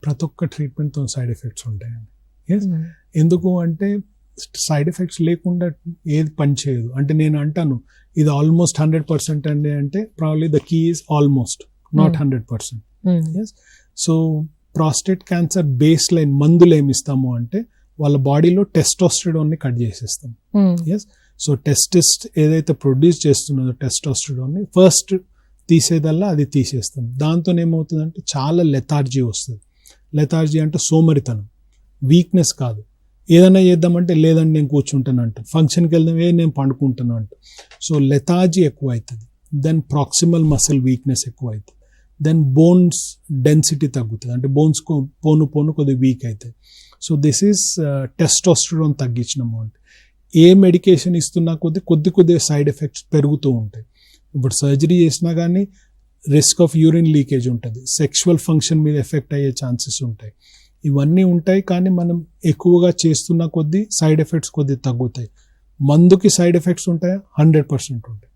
ప్రతి ఒక్క ట్రీట్మెంట్తో side effects ఉంటాయండి. ఎస్, ఎందుకు అంటే సైడ్ ఎఫెక్ట్స్ లేకుండా ఏది పని చేయదు. అంటే నేను అంటాను ఇది ఆల్మోస్ట్ 100% అండి అంటే probably the key is almost, not 100%. Yes, so prostate cancer baseline మందులు ఏమి ఇస్తాము అంటే వాళ్ళ బాడీలో టెస్టోస్టెరాన్ ని కట్ చేసేస్తాం. ఎస్, సో టెస్టిస్ ఏదైతే ప్రొడ్యూస్ చేస్తున్నదో టెస్టోస్టెరాన్ ని ఫస్ట్ తీసేదల్లా అది తీసేస్తాం. దాంతో ఏమవుతుందంటే చాలా లెథార్జీ వస్తుంది. లెథార్జీ అంటే సోమరితనం, వీక్నెస్ కాదు. ఏదైనా చేద్దామంటే లేదండి నేను కూర్చుంటాను అంట, ఫంక్షన్కి వెళ్దాం నేను పండుకుంటాను అంట. సో లెథార్జీ ఎక్కువ అవుతుంది. దెన్ ప్రాక్సిమల్ మసిల్ వీక్నెస్ ఎక్కువ అవుతుంది. దెన్ బోన్స్ డెన్సిటీ తగ్గుతుంది, అంటే బోన్స్ పోను కొద్దిగా వీక్ అవుతాయి. సో దిస్ ఈస్ టెస్టోస్టెరాన్ తగ్గించినాము అంటే. ఏ మెడికేషన్ ఇస్తున్నా కొద్దిగా సైడ్ ఎఫెక్ట్స్ పెరుగుతూ ఉంటాయి. ఇప్పుడు సర్జరీ చేసినా కానీ రిస్క్ ఆఫ్ యూరిన్ లీకేజ్ ఉంటుంది, సెక్షువల్ ఫంక్షన్ మీద ఎఫెక్ట్ అయ్యే ఛాన్సెస్ ఉంటాయి. ఇవన్నీ ఉంటాయి, కానీ మనం ఎక్కువగా చేస్తున్న సైడ్ ఎఫెక్ట్స్ తగ్గుతాయి. మందుకి సైడ్ ఎఫెక్ట్స్ ఉంటాయా? 100% ఉంటాయి.